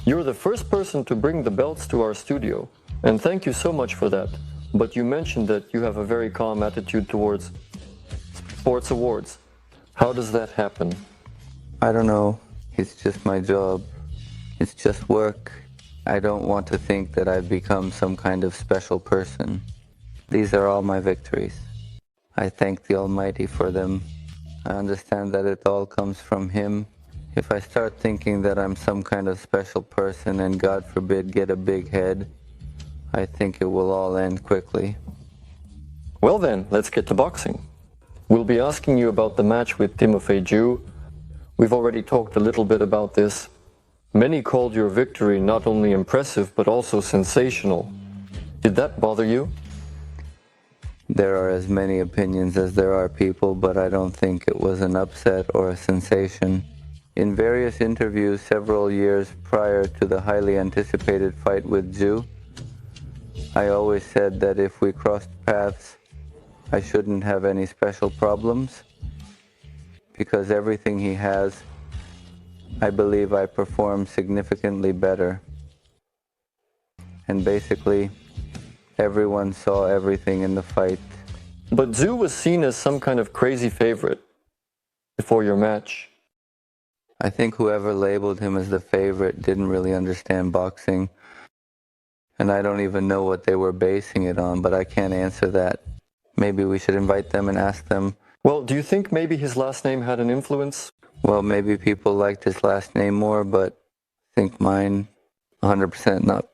You're the first person to bring the belts to our studio, and thank you so much for that. But you mentioned that you have a very calm attitude towards sports awards. How does that happen? I don't know. It's just my job. It's just work. I don't want to think that I've become some kind of special person. These are all my victories. I thank the Almighty for them. I understand that it all comes from Him. If I start thinking that I'm some kind of special person and, God forbid, get a big head, I think it will all end quickly. Well then, let's get to boxing. We'll be asking you about the match with Tszyu. We've already talked a little bit about this. Many called your victory not only impressive, but also sensational. Did that bother you? There are as many opinions as there are people, but I don't think it was an upset or a sensation. In various interviews several years prior to the highly anticipated fight with Tszyu, I always said that if we crossed paths, I shouldn't have any special problems, because everything he has, I believe I perform significantly better. And basically, everyone saw everything in the fight. But Tszyu was seen as some kind of crazy favorite before your match. I think whoever labeled him as the favorite didn't really understand boxing. And I don't even know what they were basing it on, but I can't answer that. Maybe we should invite them and ask them. Well, do you think maybe his last name had an influence? Well, maybe people liked his last name more, but I think mine, 100% not.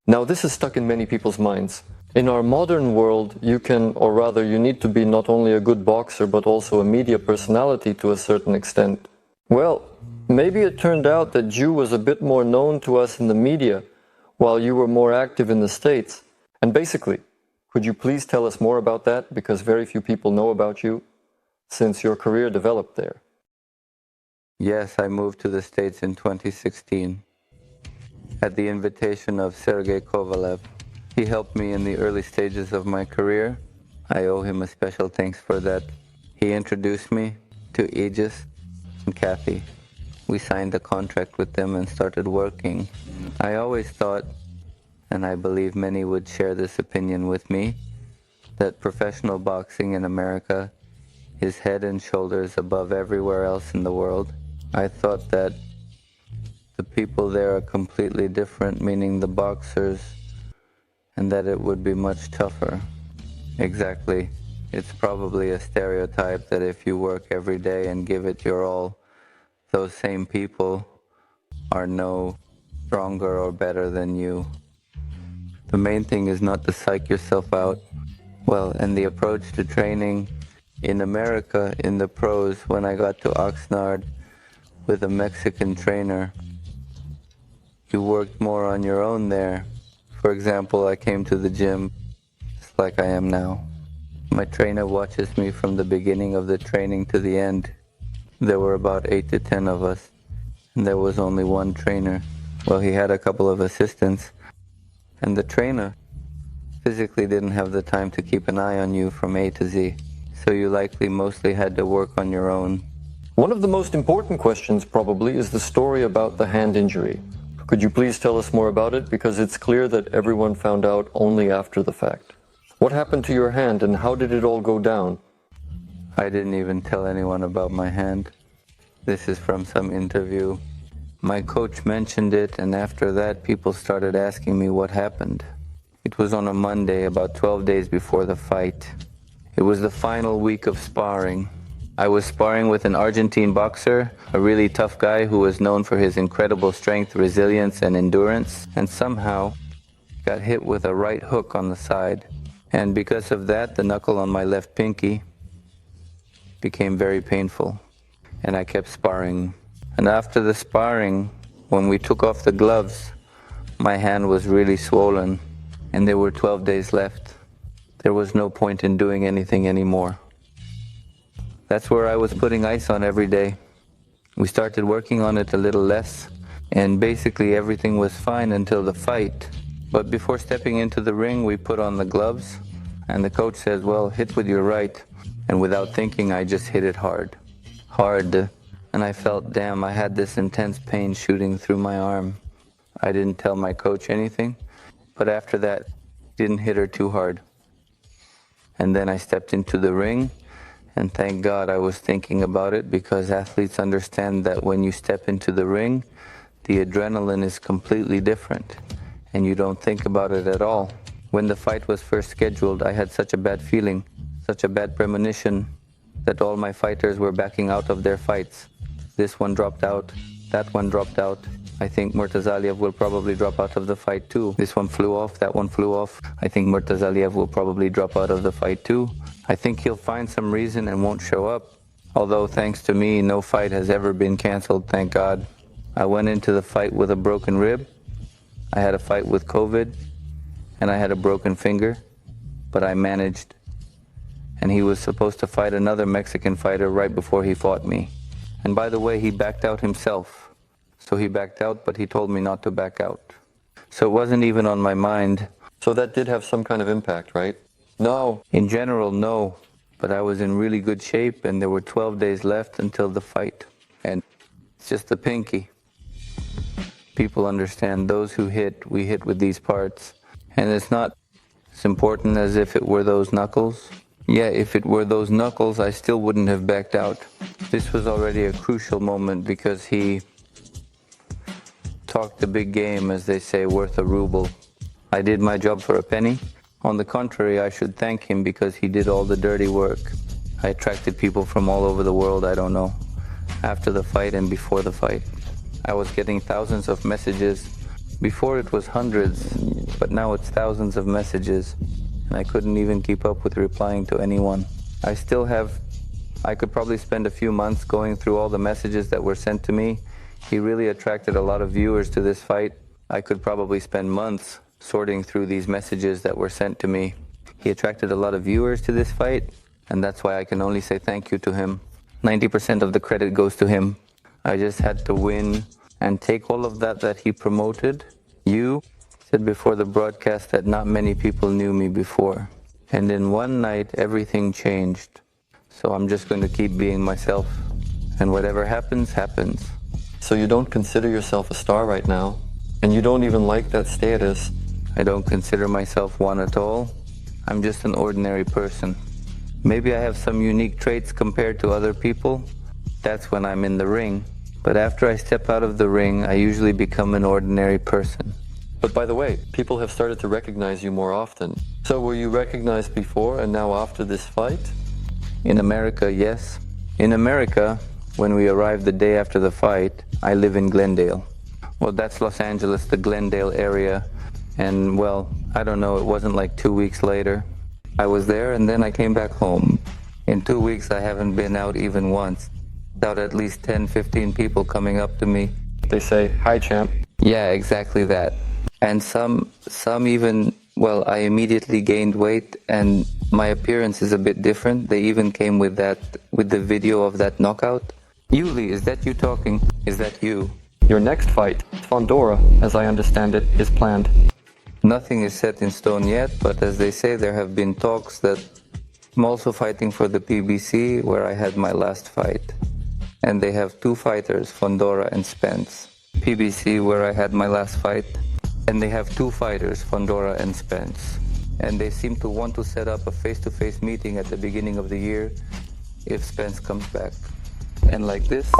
Now, this is stuck in many people's minds. In our modern world, you can, or rather you need to be not only a good boxer, but also a media personality to a certain extent. Well, maybe it turned out that Tszyu was a bit more known to us in the media, while you were more active in the States. And basically, could you please tell us more about that, because very few people know about you, since your career developed there? Yes, I moved to the States in 2016 at the invitation of Sergei Kovalev. He helped me in the early stages of my career. I owe him a special thanks for that. He introduced me to Aegis and Kathy. We signed a contract with them and started working. I always thought, and I believe many would share this opinion with me, that professional boxing in America is head and shoulders above everywhere else in the world. I thought that the people there are completely different, meaning the boxers, and that it would be much tougher. Exactly. It's probably a stereotype that if you work every day and give it your all, those same people are no stronger or better than you. The main thing is not to psych yourself out. Well, and the approach to training in America, in the pros, when I got to Oxnard with a Mexican trainer, you worked more on your own there. For example, I came to the gym just like I am now. My trainer watches me from the beginning of the training to the end. There were about 8 to 10 of us, and there was only one trainer. Well, he had a couple of assistants, and the trainer physically didn't have the time to keep an eye on you from A to Z, so you likely mostly had to work on your own. One of the most important questions probably is the story about the hand injury. Could you please tell us more about it, because it's clear that everyone found out only after the fact. What happened to your hand and how did it all go down? I didn't even tell anyone about my hand. This is from some interview. My coach mentioned it, and after that people started asking me what happened. It was on a Monday, about 12 days before the fight. It was the final week of sparring. I was sparring with an Argentine boxer, a really tough guy who was known for his incredible strength, resilience, and endurance, and somehow got hit with a right hook on the side. And because of that, the knuckle on my left pinky became very painful, and I kept sparring. And after the sparring, when we took off the gloves, my hand was really swollen, and there were 12 days left. There was no point in doing anything anymore. That's where I was putting ice on every day. We started working on it a little less, and basically everything was fine until the fight. But before stepping into the ring, we put on the gloves, and the coach says, well, hit with your right. And without thinking, I just hit it hard. And I felt, damn, I had this intense pain shooting through my arm. I didn't tell my coach anything, but after that, didn't hit her too hard. And then I stepped into the ring, and thank God I was thinking about it, because athletes understand that when you step into the ring, the adrenaline is completely different, and you don't think about it at all. When the fight was first scheduled, I had such a bad feeling, such a bad premonition, that all my fighters were backing out of their fights. This one dropped out, that one dropped out. I think Murtazaliev will probably drop out of the fight too. This one flew off, that one flew off. I think Murtazaliev will probably drop out of the fight too. I think he'll find some reason and won't show up. Although thanks to me, no fight has ever been canceled, thank God. I went into the fight with a broken rib. I had a fight with COVID, and I had a broken finger, but I managed. And he was supposed to fight another Mexican fighter right before he fought me. And by the way, he backed out himself. So he backed out, but he told me not to back out. So it wasn't even on my mind. So that did have some kind of impact, right? No. In general, no. But I was in really good shape, and there were 12 days left until the fight. And it's just the pinky. People understand those who hit, we hit with these parts. And it's not as important as if it were those knuckles. Yeah, if it were those knuckles, I still wouldn't have backed out. This was already a crucial moment because he talked the big game, as they say, worth a ruble. I did my job for a penny. On the contrary, I should thank him because he did all the dirty work. I attracted people from all over the world, I don't know, after the fight and before the fight. I was getting thousands of messages. Before it was hundreds, but now it's thousands of messages, and I couldn't even keep up with replying to anyone. I could probably spend a few months going through all the messages that were sent to me. He really attracted a lot of viewers to this fight. I could probably spend months sorting through these messages that were sent to me. He attracted a lot of viewers to this fight, and that's why I can only say thank you to him. 90% of the credit goes to him. I just had to win and take all of that he promoted. You said before the broadcast that not many people knew me before. And in one night, everything changed. So I'm just going to keep being myself. And whatever happens, happens. So you don't consider yourself a star right now, and you don't even like that status. I don't consider myself one at all. I'm just an ordinary person. Maybe I have some unique traits compared to other people. That's when I'm in the ring. But after I step out of the ring, I usually become an ordinary person. But by the way, people have started to recognize you more often. So were you recognized before and now after this fight? In America, yes. In America, when we arrived the day after the fight, I live in Glendale. Well, that's Los Angeles, the Glendale area. And well, I don't know, it wasn't like 2 weeks later. I was there and then I came back home. In 2 weeks, I haven't been out even once, without at least 10, 15 people coming up to me. They say, "Hi, champ." Yeah, exactly that. And some even, well, I immediately gained weight and my appearance is a bit different. They even came with the video of that knockout. Yuli, is that you talking? Is that you? Your next fight, Fondora, as I understand it, is planned. Nothing is set in stone yet, but as they say, there have been talks that I'm also fighting for the PBC, where I had my last fight. And they have two fighters, Fondora and Spence. PBC, where I had my last fight. And they have two fighters, Fondora and Spence. And they seem to want to set up a face-to-face meeting at the beginning of the year if Spence comes back. And like this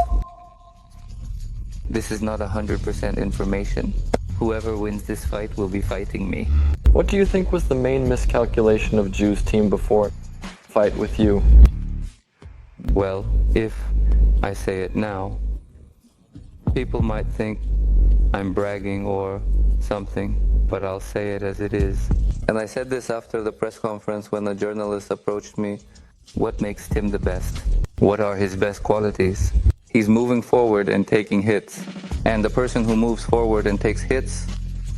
is not 100% information. Whoever wins this fight will be fighting me. What do you think was the main miscalculation of Tszyu's team before fight with you? Well, if I say it now, people might think I'm bragging or something, but I'll say it as it is. And I said this after the press conference when a journalist approached me. What makes Tim the best? What are his best qualities? He's moving forward and taking hits. And the person who moves forward and takes hits,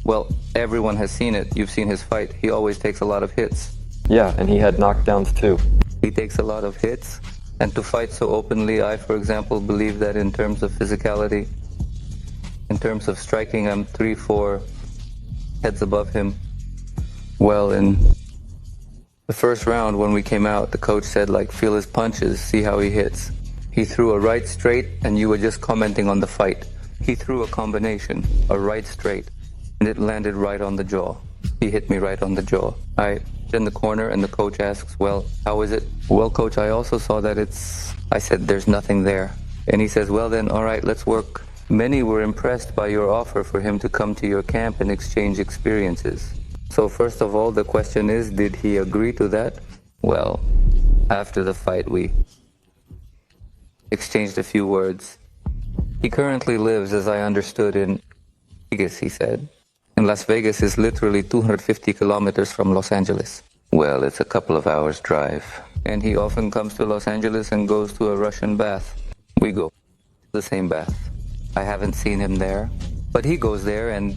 well, everyone has seen it. You've seen his fight. He always takes a lot of hits. Yeah, and he had knockdowns too. He takes a lot of hits. And to fight so openly, I, for example, believe that in terms of physicality, in terms of striking, I'm 3-4 heads above him. Well, in the first round when we came out, the coach said, like, feel his punches, see how he hits. He threw a right straight and you were just commenting on the fight. He threw a combination, a right straight, and it landed right on the jaw. He hit me right on the jaw. I in the corner and the coach asks, well, how is it? Well, coach, I also saw that I said, there's nothing there. And he says, well then, all right, let's work. Many were impressed by your offer for him to come to your camp and exchange experiences. So first of all, the question is, did he agree to that? Well, after the fight, we exchanged a few words. He currently lives, as I understood, in Vegas, he said. And Las Vegas is literally 250 kilometers from Los Angeles. Well, it's a couple of hours' drive. And he often comes to Los Angeles and goes to a Russian bath. We go to the same bath. I haven't seen him there, but he goes there and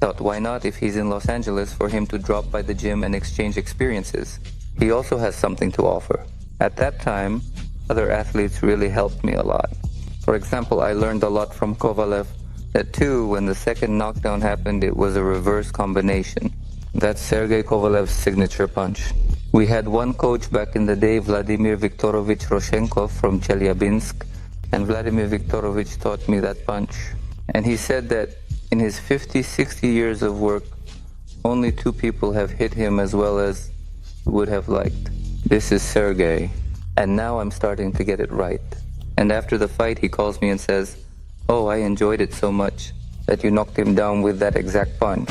thought, why not, if he's in Los Angeles, for him to drop by the gym and exchange experiences. He also has something to offer. At that time, other athletes really helped me a lot. For example, I learned a lot from Kovalev that Tszyu, when the second knockdown happened, it was a reverse combination. That's Sergei Kovalev's signature punch. We had one coach back in the day, Vladimir Viktorovich Roshenkov from Chelyabinsk, and Vladimir Viktorovich taught me that punch. And he said that in his 50, 60 years of work, only 2 people have hit him as well as would have liked. This is Sergei. And now I'm starting to get it right. And after the fight, he calls me and says, oh, I enjoyed it so much that you knocked him down with that exact punch.